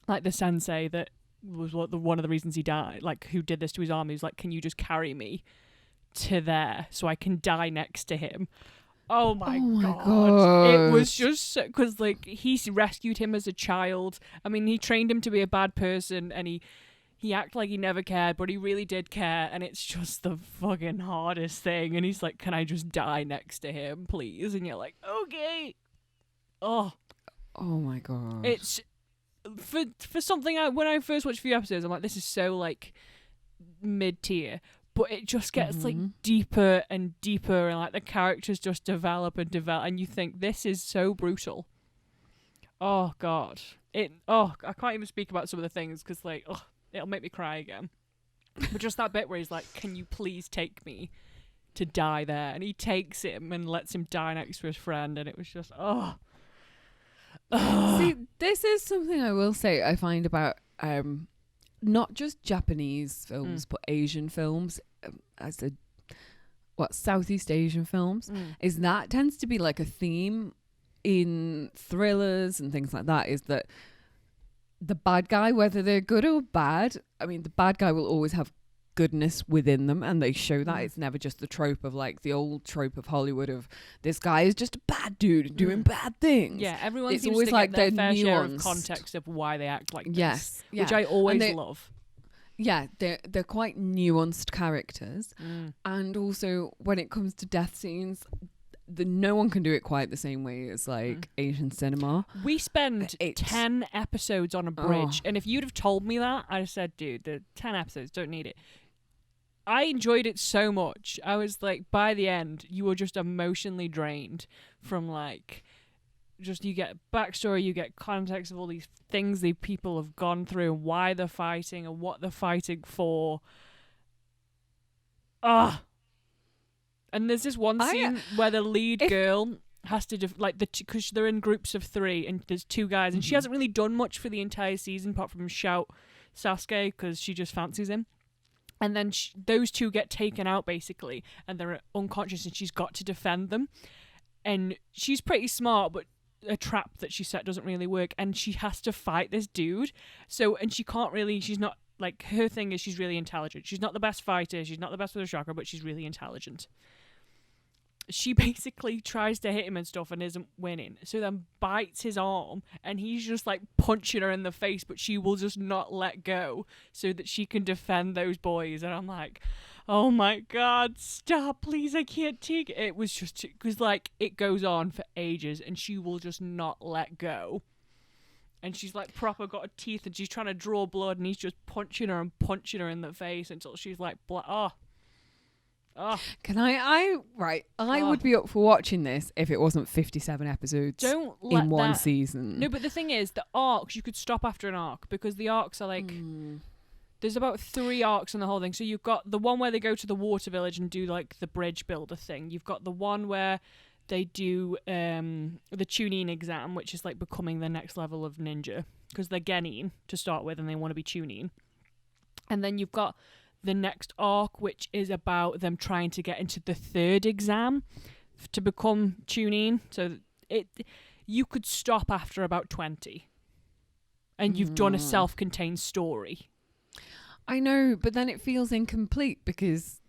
like the sensei that was one of the reasons he died, like who did this to his arm, he was like, can you just carry me to there so I can die next to him? Oh my god. It was just because like he rescued him as a child. I mean, he trained him to be a bad person, and he acted like he never cared, but he really did care, and it's just the fucking hardest thing. And he's like, can I just die next to him, please? And you're like, okay. Oh my god. It's for something when I first watched a few episodes, I'm like, this is so like mid-tier. But it just gets like deeper and deeper, and like the characters just develop, and you think this is so brutal. Oh god, I can't even speak about some of the things because like it'll make me cry again. But just that bit where he's like, "Can you please take me to die there?" And he takes him and lets him die next to his friend, and it was just See, this is something I will say I find about not just Japanese films, but Asian films, Southeast Asian films, is that tends to be like a theme in thrillers and things like that, is that the bad guy, whether they're good or bad, I mean, the bad guy will always have goodness within them, and they show that. It's never just the trope of like the old trope of Hollywood of this guy is just a bad dude doing bad things. Yeah, everyone it's seems always to like get their fair nuanced share of context of why they act like this. Yes, which I always love. Yeah, they're quite nuanced characters, and also when it comes to death scenes, no one can do it quite the same way as like Asian cinema. We spend 10 episodes on a bridge, and if you'd have told me that, I'd have said, dude, the 10 episodes, don't need it. I enjoyed it so much. I was like, by the end, you were just emotionally drained from like, just you get backstory, you get context of all these things these people have gone through and why they're fighting and what they're fighting for. And there's this one scene where the lead girl has to because they're in groups of 3 and there's 2 guys, and she hasn't really done much for the entire season apart from shout Sasuke because she just fancies him. And then those 2 get taken out basically, and they're unconscious, and she's got to defend them. And she's pretty smart, but a trap that she set doesn't really work, and she has to fight this dude. And she can't really. She's not like, her thing is she's really intelligent. She's not the best fighter. She's not the best with a chakra, but she's really intelligent. She basically tries to hit him and stuff and isn't winning, so then bites his arm, and he's just like punching her in the face, but she will just not let go so that she can defend those boys. And I'm like, oh my god, stop, please, I can't take it. It was just because like it goes on for ages and she will just not let go, and she's like proper got her teeth and she's trying to draw blood, and he's just punching her in the face until she's like Can I would be up for watching this if it wasn't 57 episodes in one season. No, but the thing is, the arcs, you could stop after an arc, because the arcs are like, there's about 3 arcs in the whole thing. So you've got the one where they go to the water village and do like the bridge builder thing. You've got the one where they do the Chunin exam, which is like becoming the next level of ninja, because they're Genin to start with and they want to be Chunin. And then you've got the next arc, which is about them trying to get into the 3rd exam to become Chunin. So you could stop after about 20 and you've done a self-contained story. I know, but then it feels incomplete because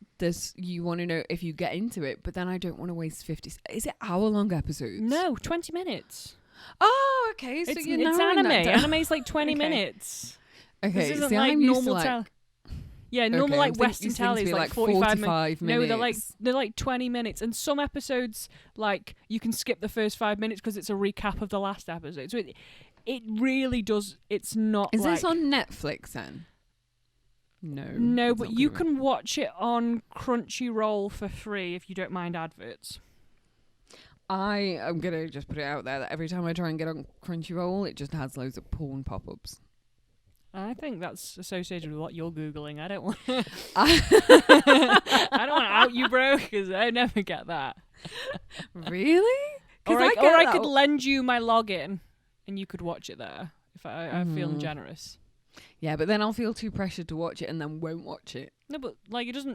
you want to know if you get into it, but then I don't want to waste 50. Is it hour-long episodes? No, 20 minutes. Oh, okay. So it's anime. Anime's like 20 minutes. Okay, this isn't like normal yeah, normal like Western telly is like 45 minutes. No, they're like 20 minutes, and some episodes like you can skip the first 5 minutes because it's a recap of the last episode. So it really does. It's not. Is this on Netflix then? No, but you can watch it on Crunchyroll for free if you don't mind adverts. I am gonna just put it out there that every time I try and get on Crunchyroll, it just has loads of porn pop-ups. I think that's associated with what you're Googling. I don't want I don't want to out you, bro, because I never get that. Really? Or I could lend you my login and you could watch it there if I'm feeling generous. Yeah, but then I'll feel too pressured to watch it and then won't watch it. No, but like there's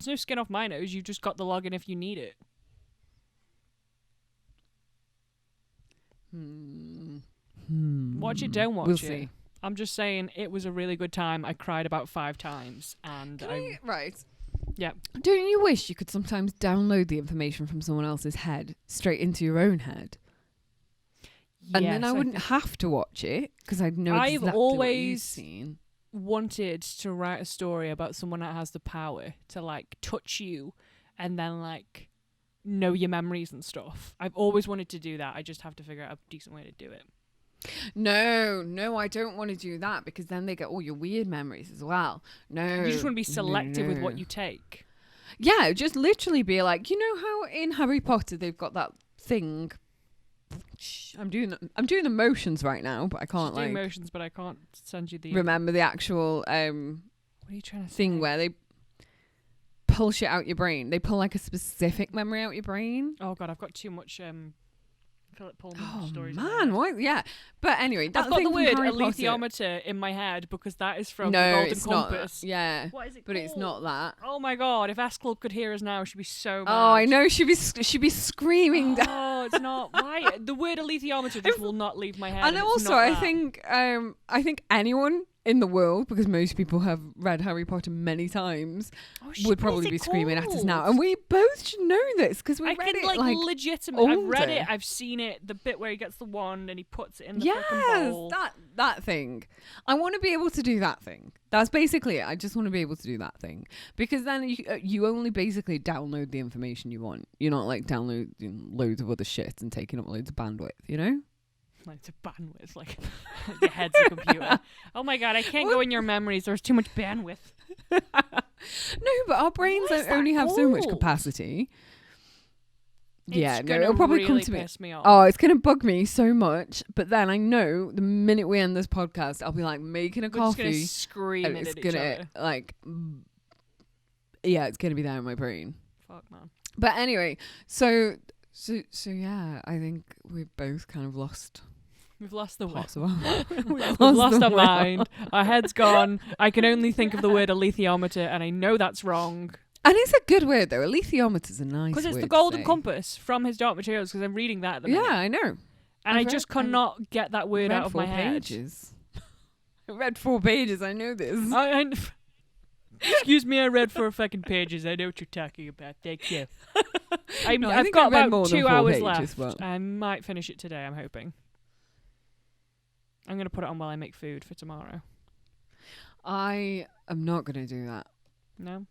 no skin off my nose. You've just got the login if you need it. Watch it, don't watch we'll it. See. I'm just saying it was a really good time. I cried about 5 times and right. Yeah. Don't you wish you could sometimes download the information from someone else's head straight into your own head? And then I wouldn't have to watch it because I'd know exactly what you've seen. Wanted to write a story about someone that has the power to like touch you and then like know your memories and stuff. I've always wanted to do that. I just have to figure out a decent way to do it. No, I don't want to do that because then they get all your weird memories as well. No. You just want to be selective with what you take. Yeah, just literally be like, you know how in Harry Potter they've got that thing. I'm doing the motions right now, but I can't doing motions, but I can't send you the remember the actual what are you trying to thing say? where they pull shit out your brain. They pull like a specific memory out your brain. Oh god, I've got too much Philip Pullman stories. Man, what? Yeah. But anyway, I've got the word alethiometer in my head because that is from the Golden Compass. Not, yeah. What is it but called? It's not that. Oh my god, if S Club could hear us now, she'd be so mad. Oh, I know. She'd be screaming. Oh, it's not. Why? The word alethiometer just will not leave my head. And also, I think anyone in the world, because most people have read Harry Potter many times, would probably be screaming at us now. And we both should know this because we read it like legitimately. I've read it. I've seen it. The bit where he gets the wand and he puts it in the fucking bowl. that thing. I want to be able to do that thing. That's basically it. I just want to be able to do that thing because then you only basically download the information you want. You're not like downloading loads of other shit and taking up loads of bandwidth. You know. Like to bandwidth, like your head's a computer. Oh my god, I can't go in your memories. There's too much bandwidth. No, but our brains only have so much capacity. It'll probably really come to piss me off. Oh, it's gonna bug me so much. But then I know the minute we end this podcast, I'll be like making a coffee. We're just gonna scream it at each other. It's gonna be there in my brain. Fuck man. But anyway, so yeah, I think we've both kind of lost. We've lost the will. We've lost our mind. Our head's gone. I can only think of the word alethiometer, and I know that's wrong. And it's a good word, though. Alethiometer's a nice word. Because it's the Golden Compass from His Dark Materials, because I'm reading that at the minute. Yeah, I know. And I just cannot get that word out of my head. I read 4 pages. I know this. Excuse me, I read 4 fucking pages. I know what you're talking about. Thank you. I've got about 2 hours left. I might finish it today, I'm hoping. I'm going to put it on while I make food for tomorrow. I am not going to do that. No?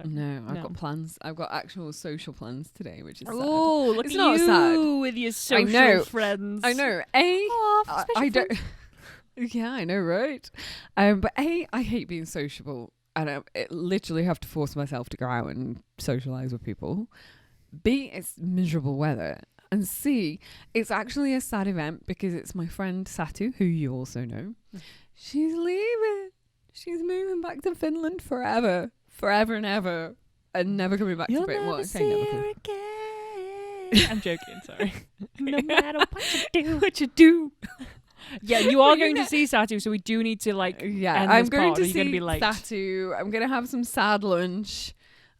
No, I've got plans. I've got actual social plans today, which is sad. Oh, look it's at not you sad. With your social friends. I know. I don't. Yeah, I know, right? But I hate being sociable. And I literally have to force myself to go out and socialise with people. B, it's miserable weather. And C, it's actually a sad event because it's my friend Satu, who you also know. She's leaving. She's moving back to Finland forever. Forever and ever. And never coming back to Britain. You'll never see her again. I'm joking, sorry. No matter what you do. Yeah, you are going to see Satu, so we do need to I'm going to see Satu. I'm going to have some sad lunch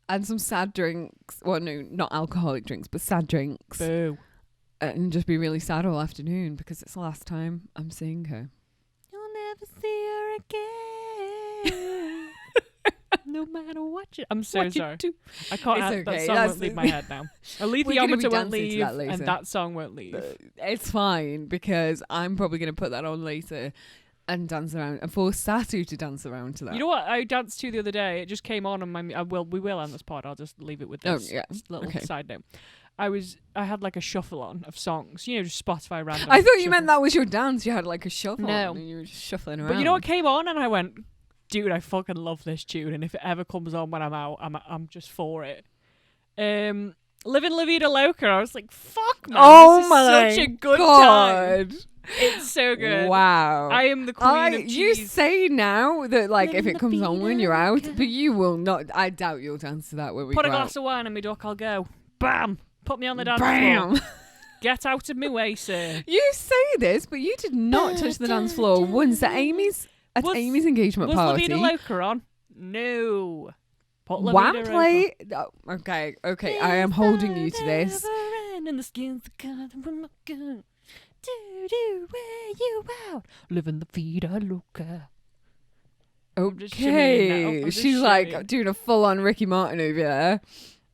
and some sad drinks. Well, no, not alcoholic drinks, but sad drinks. Boo. And just be really sad all afternoon because it's the last time I'm seeing her. You'll never see her again. No matter what you... I'm so sorry. I can't... That song won't leave my head now. Alethiometer won't leave, and that song won't leave. It's fine, because I'm probably going to put that on later and dance around, and force Satu to dance around to that. You know what I danced to the other day? It just came on my... we will end this pod. I'll just leave it with this little side note. I had like a shuffle on of songs, just Spotify random. I thought you meant that was your dance. You had like a shuffle on and you were just shuffling around. But you know what came on, and I went... Dude, I fucking love this tune, and if it ever comes on when I'm out, I'm just for it. Living La Vida Loca, I was like, fuck man, this is such a good time. It's so good. Wow. I am the queen of cheese. You say now that if it comes on when you're out, but you will not. I doubt you'll dance to that when we Put go a glass of wine in me duck, I'll go. Bam! Put me on the dance floor. Get out of my way, sir. You say this, but you did not touch the dance floor once at Amy's engagement party. Was La Vida Loca on? No. Put La Wham Vida play? Oh, okay. I am holding you to this. And the skin's the color of my gun. Do where you out? Living the Vida Loca. Okay. She's like doing a full-on Ricky Martin over there.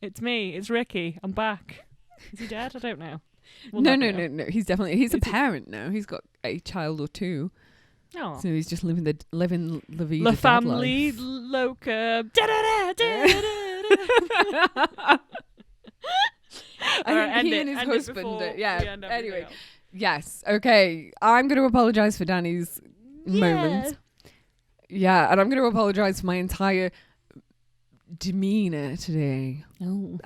It's me. It's Ricky. I'm back. Is he dead? I don't know. We'll No. He's a parent now. He's got a child or two. Oh. So he's just living the vida La Family life. Loca. I think he and his husband. Yeah. Anyway. Yes. Okay. I'm going to apologise for Dani's moment. Yeah, and I'm going to apologise for my entire demeanour today. Oh.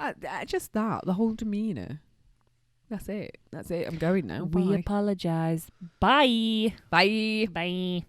Just that. The whole demeanour. That's it. I'm going now. We apologise. Bye. Bye. Bye.